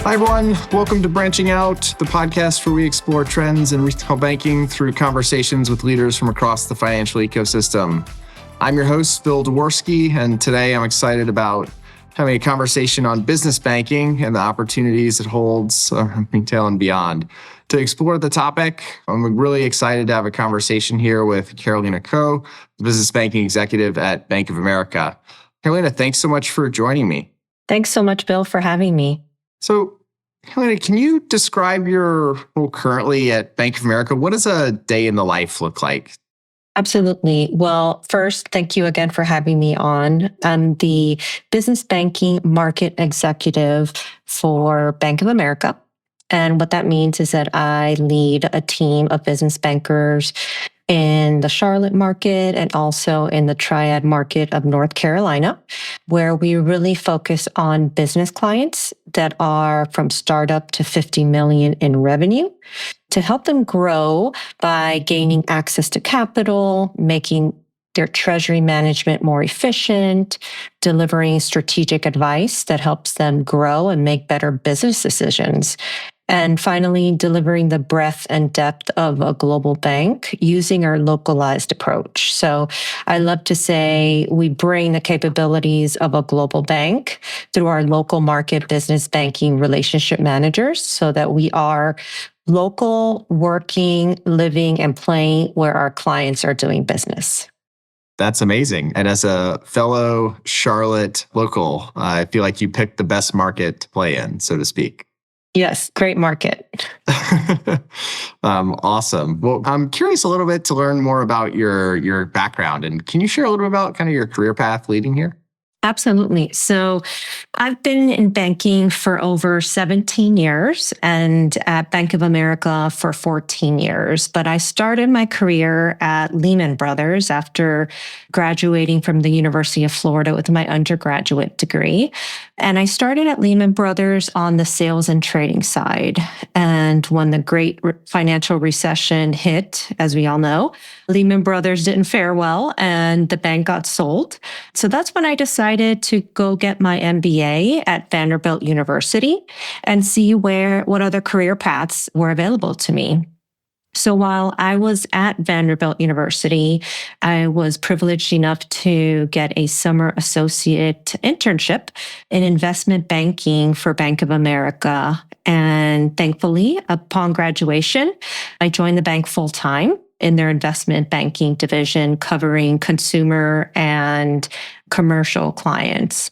Hi, everyone. Welcome to Branching Out, the podcast where we explore trends in retail banking through conversations with leaders from across the financial ecosystem. I'm your host, Bill Dworsky, and today I'm excited about having a conversation on business banking and the opportunities it holds retail and beyond. To explore the topic, I'm really excited to have a conversation here with Carolina Ko, the business banking executive at Bank of America. Carolina, thanks so much for joining me. Thanks so much, Bill, for having me. So, Carolina, can you describe your role currently at Bank of America? What does a day in the life look like? Absolutely. Well, first, thank you again for having me on. I'm the business banking market executive for Bank of America. And what that means is that I lead a team of business bankers in the Charlotte market and also in the Triad market of North Carolina, where we really focus on business clients that are from startup to 50 million in revenue to help them grow by gaining access to capital, making their treasury management more efficient, delivering strategic advice that helps them grow and make better business decisions. And finally, delivering the breadth and depth of a global bank using our localized approach. So I love to say we bring the capabilities of a global bank through our local market business banking relationship managers so that we are local, working, living, and playing where our clients are doing business. That's amazing. And as a fellow Charlotte local, I feel like you picked the best market to play in, so to speak. Yes, great market. Awesome. Well, I'm curious a little bit to learn more about your background. And can you share a little bit about kind of your career path leading here? Absolutely. So I've been in banking for over 17 years and at Bank of America for 14 years. But I started my career at Lehman Brothers after graduating from the University of Florida with my undergraduate degree. And I started at Lehman Brothers on the sales and trading side. And when the great financial recession hit, as we all know, Lehman Brothers didn't fare well and the bank got sold. So that's when I decided to go get my MBA at Vanderbilt University and see what other career paths were available to me. So while I was at Vanderbilt University, I was privileged enough to get a summer associate internship in investment banking for Bank of America. And thankfully, upon graduation, I joined the bank full time in their investment banking division, covering consumer and commercial clients.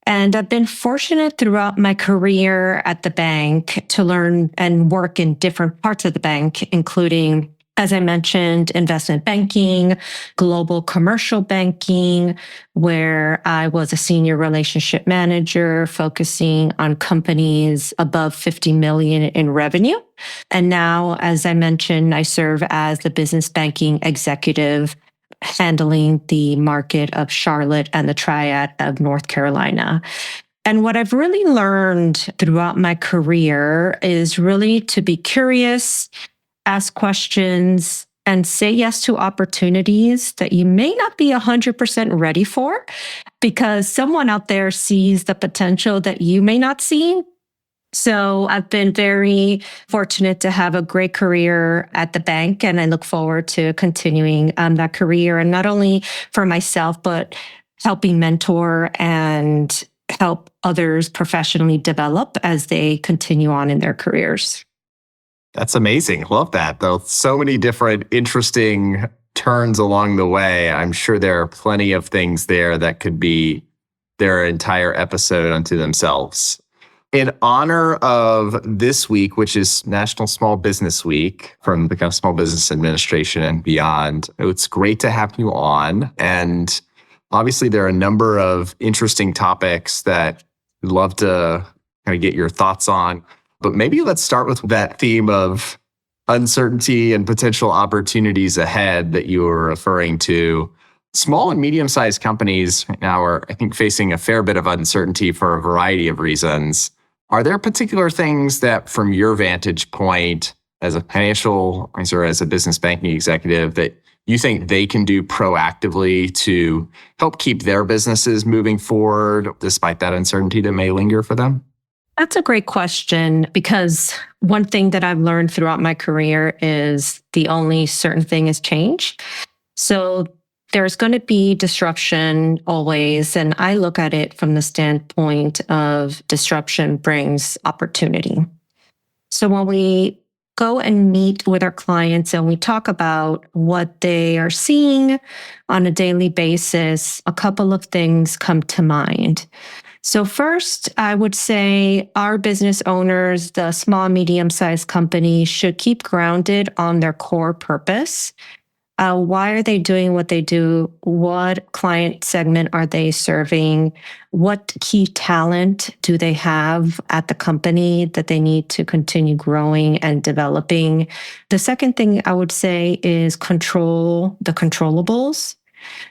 And I've been fortunate throughout my career at the bank to learn and work in different parts of the bank, including, as I mentioned, investment banking, global commercial banking, where I was a senior relationship manager focusing on companies above 50 million in revenue. And now, as I mentioned, I serve as the business banking executive handling the market of Charlotte and the Triad of North Carolina. And what I've really learned throughout my career is really to be curious, ask questions, and say yes to opportunities that you may not be 100% ready for because someone out there sees the potential that you may not see. So I've been very fortunate to have a great career at the bank, and I look forward to continuing that career, and not only for myself, but helping mentor and help others professionally develop as they continue on in their careers. That's amazing. Love that, though. So many different interesting turns along the way. I'm sure there are plenty of things there that could be their entire episode unto themselves. In honor of this week, which is National Small Business Week from the kind of Small Business Administration and beyond, it's great to have you on. And obviously, there are a number of interesting topics that we'd love to kind of get your thoughts on. But maybe let's start with that theme of uncertainty and potential opportunities ahead that you were referring to. Small and medium-sized companies right now are, I think, facing a fair bit of uncertainty for a variety of reasons. Are there particular things that, from your vantage point as a financial or as a business banking executive, that you think they can do proactively to help keep their businesses moving forward despite that uncertainty that may linger for them? That's a great question because one thing that I've learned throughout my career is the only certain thing is change. So there's going to be disruption always. And I look at it from the standpoint of disruption brings opportunity. So when we go and meet with our clients and we talk about what they are seeing on a daily basis, a couple of things come to mind. So first, I would say our business owners, the small, medium-sized companies should keep grounded on their core purpose. Why are they doing what they do? What client segment are they serving? What key talent do they have at the company that they need to continue growing and developing? The second thing I would say is control the controllables.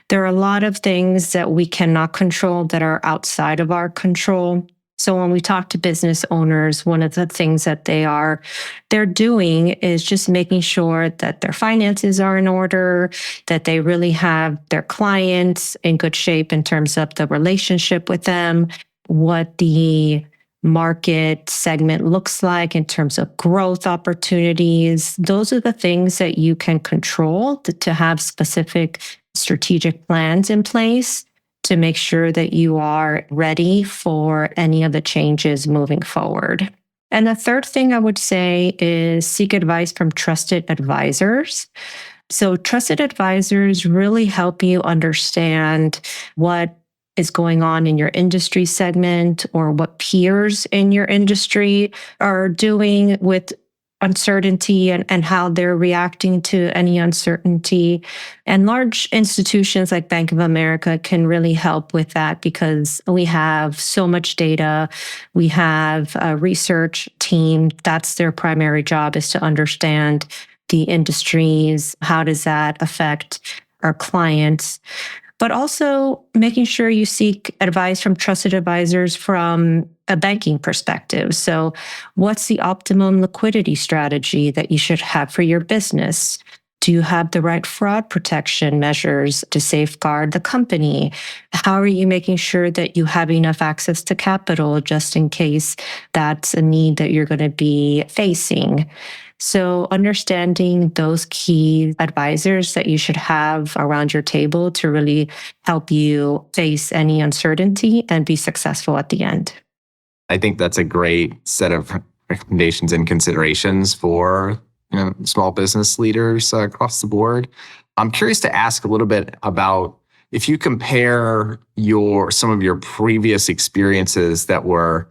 There are a lot of things that we cannot control that are outside of our control. So when we talk to business owners, one of the things that they're doing is just making sure that their finances are in order, that they really have their clients in good shape in terms of the relationship with them, what the market segment looks like in terms of growth opportunities. Those are the things that you can control to have specific strategic plans in place to make sure that you are ready for any of the changes moving forward. And the third thing I would say is seek advice from trusted advisors. So trusted advisors really help you understand what is going on in your industry segment or what peers in your industry are doing with uncertainty and how they're reacting to any uncertainty. And large institutions like Bank of America can really help with that because we have so much data. We have a research team. That's their primary job, is to understand the industries. How does that affect our clients? But also making sure you seek advice from trusted advisors from a banking perspective. So what's the optimum liquidity strategy that you should have for your business? Do you have the right fraud protection measures to safeguard the company? How are you making sure that you have enough access to capital just in case that's a need that you're going to be facing? So understanding those key advisors that you should have around your table to really help you face any uncertainty and be successful at the end. I think that's a great set of recommendations and considerations for small business leaders across the board. I'm curious to ask a little bit about if you compare some of your previous experiences that were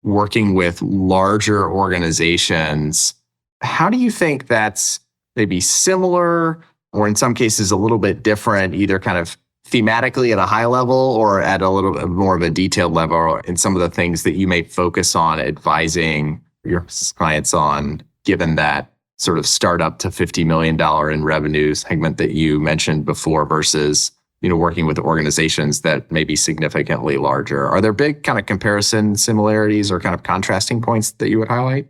working with larger organizations. How do you think that's maybe similar or in some cases a little bit different, either kind of thematically at a high level or at a little bit more of a detailed level in some of the things that you may focus on advising your clients on, given that sort of startup to $50 million in revenue segment that you mentioned before versus working with organizations that may be significantly larger? Are there big kind of comparison similarities or kind of contrasting points that you would highlight?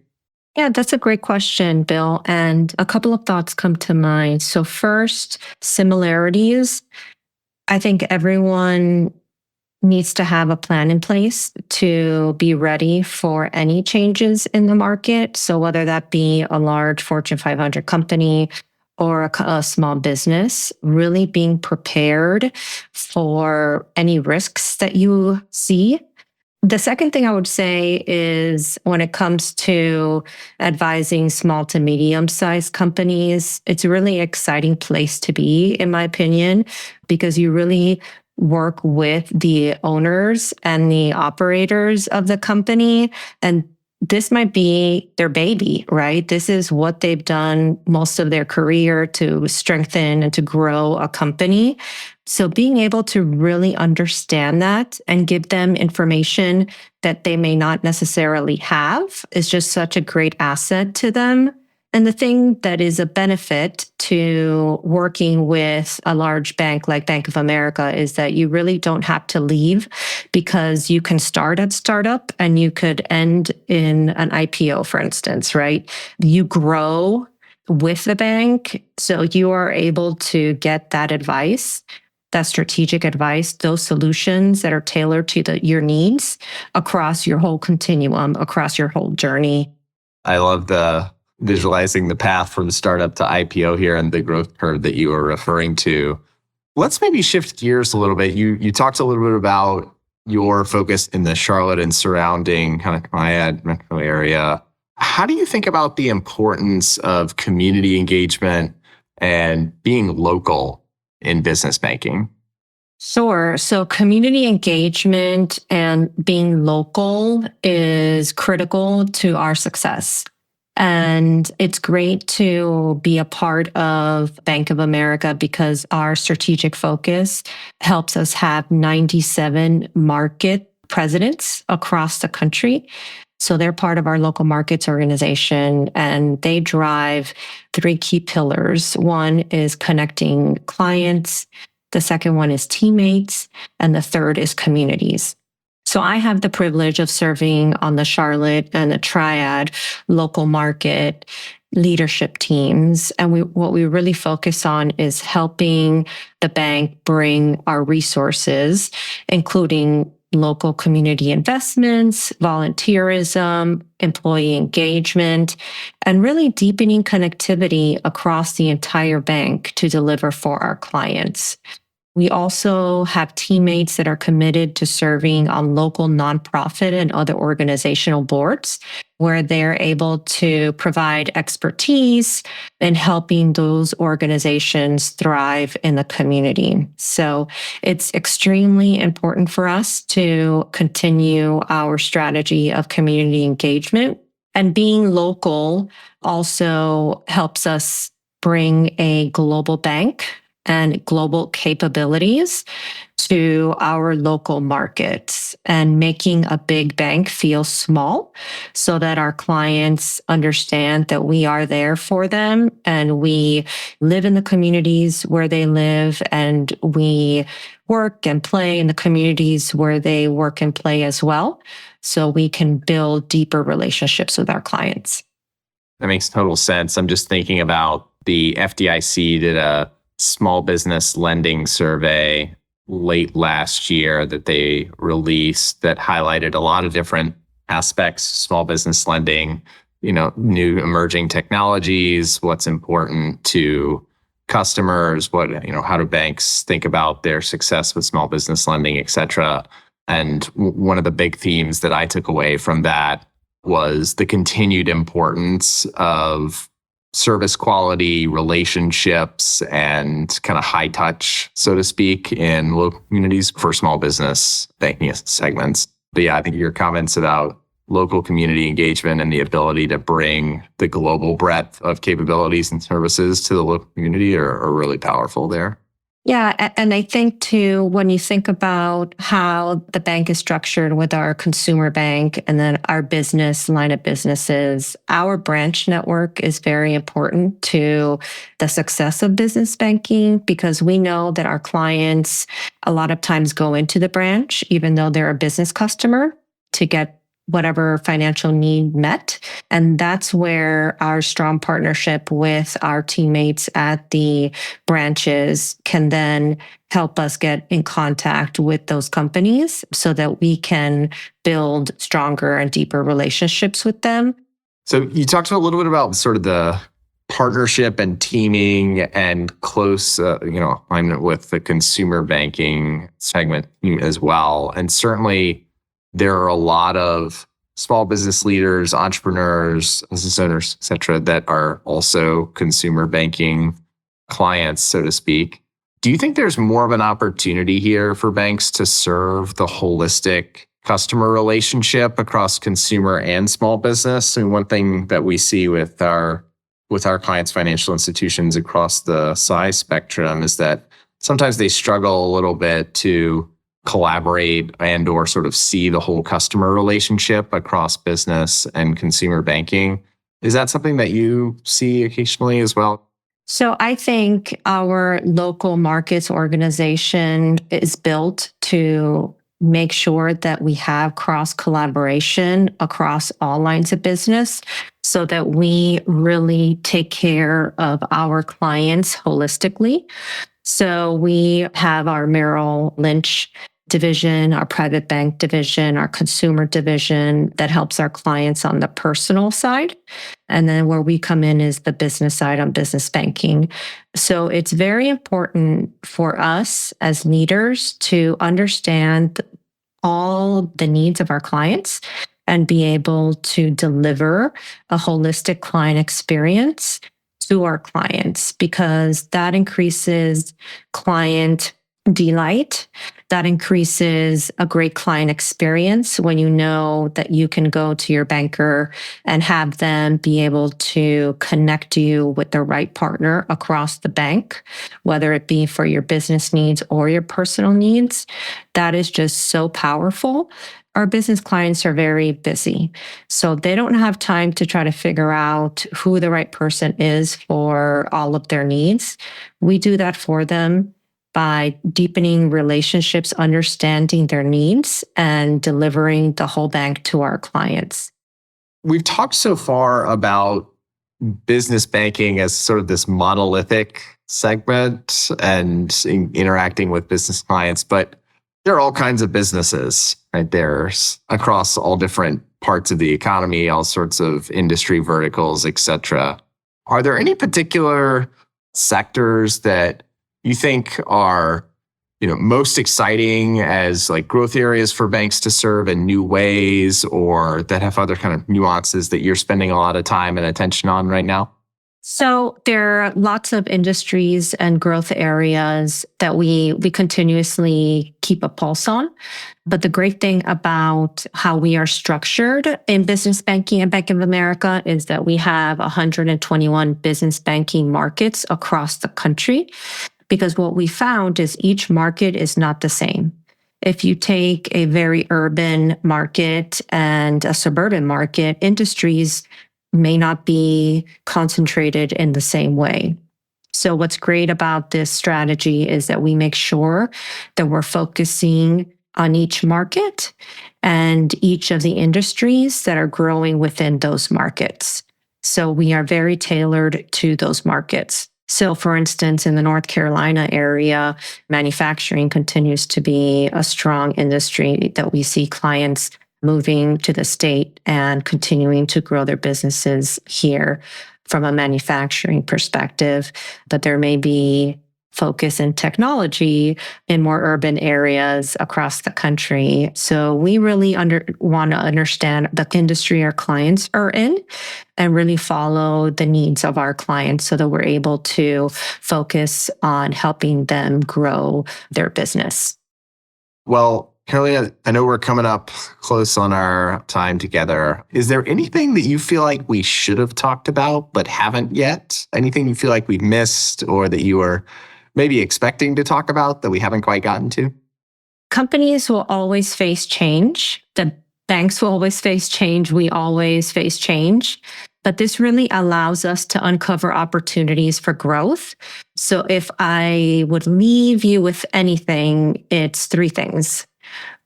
Yeah, that's a great question, Bill. And a couple of thoughts come to mind. So first, similarities. I think everyone needs to have a plan in place to be ready for any changes in the market. So whether that be a large Fortune 500 company or a small business, really being prepared for any risks that you see. The second thing I would say is when it comes to advising small to medium-sized companies, it's a really exciting place to be, in my opinion, because you really work with the owners and the operators of the company. And this might be their baby, right? This is what they've done most of their career to strengthen and to grow a company. So being able to really understand that and give them information that they may not necessarily have is just such a great asset to them. And the thing that is a benefit to working with a large bank like Bank of America is that you really don't have to leave because you can start at startup and you could end in an IPO, for instance, right? You grow with the bank, so you are able to get that advice that strategic advice, those solutions that are tailored to your needs across your whole continuum, across your whole journey. I love the visualizing the path from startup to IPO here and the growth curve that you were referring to. Let's maybe shift gears a little bit. You talked a little bit about your focus in the Charlotte and surrounding kind of Triad metro area. How do you think about the importance of community engagement and being local in business banking? Sure. So community engagement and being local is critical to our success. And it's great to be a part of Bank of America because our strategic focus helps us have 97 market presidents across the country. So they're part of our local markets organization and they drive three key pillars. One is connecting clients. The second one is teammates. And the third is communities. So I have the privilege of serving on the Charlotte and the Triad local market leadership teams. And what we really focus on is helping the bank bring our resources, including local community investments, volunteerism, employee engagement, and really deepening connectivity across the entire bank to deliver for our clients. We also have teammates that are committed to serving on local nonprofit and other organizational boards where they're able to provide expertise in helping those organizations thrive in the community. So it's extremely important for us to continue our strategy of community engagement. And being local also helps us bring a global bank and global capabilities to our local markets and making a big bank feel small so that our clients understand that we are there for them and we live in the communities where they live and we work and play in the communities where they work and play as well. So we can build deeper relationships with our clients. That makes total sense. I'm just thinking about the FDIC did a small business lending survey late last year that they released that highlighted a lot of different aspects of small business lending, new emerging technologies, what's important to customers, how do banks think about their success with small business lending, et cetera. And one of the big themes that I took away from that was the continued importance of service quality, relationships, and kind of high touch, so to speak, in local communities for small business banking segments. But yeah, I think your comments about local community engagement and the ability to bring the global breadth of capabilities and services to the local community are really powerful there. Yeah. And I think too, when you think about how the bank is structured with our consumer bank and then our business line of businesses, our branch network is very important to the success of business banking because we know that our clients a lot of times go into the branch, even though they're a business customer, to get whatever financial need met. And that's where our strong partnership with our teammates at the branches can then help us get in contact with those companies so that we can build stronger and deeper relationships with them. So you talked a little bit about sort of the partnership and teaming and close, alignment with the consumer banking segment as well. And certainly there are a lot of small business leaders, entrepreneurs, business owners, et cetera, that are also consumer banking clients, so to speak. Do you think there's more of an opportunity here for banks to serve the holistic customer relationship across consumer and small business? And one thing that we see with our clients, financial institutions across the size spectrum is that sometimes they struggle a little bit to collaborate and or sort of see the whole customer relationship across business and consumer banking. Is that something that you see occasionally as well? So I think our local markets organization is built to make sure that we have cross collaboration across all lines of business so that we really take care of our clients holistically. So we have our Merrill Lynch division, our private bank division, our consumer division that helps our clients on the personal side. And then where we come in is the business side on business banking. So it's very important for us as leaders to understand all the needs of our clients and be able to deliver a holistic client experience to our clients, because that increases client delight. That increases a great client experience when you know that you can go to your banker and have them be able to connect you with the right partner across the bank, whether it be for your business needs or your personal needs. That is just so powerful. Our business clients are very busy, so they don't have time to try to figure out who the right person is for all of their needs. We do that for them by deepening relationships, understanding their needs, and delivering the whole bank to our clients. We've talked so far about business banking as sort of this monolithic segment and interacting with business clients, but there are all kinds of businesses, right? There's across all different parts of the economy, all sorts of industry verticals, et cetera. Are there any particular sectors that you think are, most exciting as like growth areas for banks to serve in new ways, or that have other kind of nuances that you're spending a lot of time and attention on right now? So there are lots of industries and growth areas that we continuously keep a pulse on. But the great thing about how we are structured in business banking and Bank of America is that we have 121 business banking markets across the country. Because what we found is each market is not the same. If you take a very urban market and a suburban market, industries may not be concentrated in the same way. So what's great about this strategy is that we make sure that we're focusing on each market and each of the industries that are growing within those markets. So we are very tailored to those markets. So for instance, in the North Carolina area, manufacturing continues to be a strong industry that we see clients moving to the state and continuing to grow their businesses here from a manufacturing perspective. But there may be focus in technology in more urban areas across the country. So we really want to understand the industry our clients are in and really follow the needs of our clients so that we're able to focus on helping them grow their business. Well, Carolina, I know we're coming up close on our time together. Is there anything that you feel like we should have talked about but haven't yet? Anything you feel like we've missed or that you were maybe expecting to talk about that we haven't quite gotten to? Companies will always face change. The banks will always face change. We always face change. But this really allows us to uncover opportunities for growth. So if I would leave you with anything, it's three things.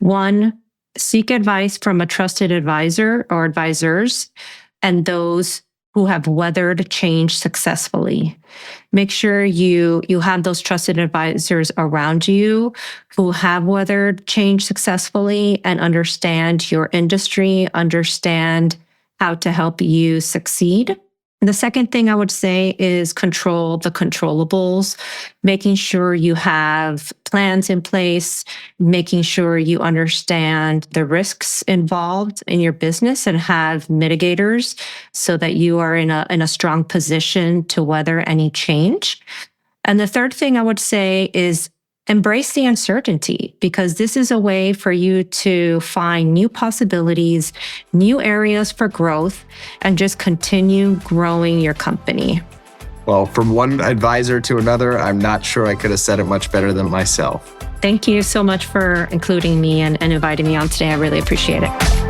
One, seek advice from a trusted advisor or advisors and those who have weathered change successfully. Make sure you have those trusted advisors around you who have weathered change successfully and understand your industry, understand how to help you succeed. And the second thing I would say is control the controllables, making sure you have plans in place, making sure you understand the risks involved in your business and have mitigators so that you are in a strong position to weather any change. And the third thing I would say is embrace the uncertainty, because this is a way for you to find new possibilities, new areas for growth, and just continue growing your company. Well, from one advisor to another, I'm not sure I could have said it much better than myself. Thank you so much for including me and inviting me on today. I really appreciate it.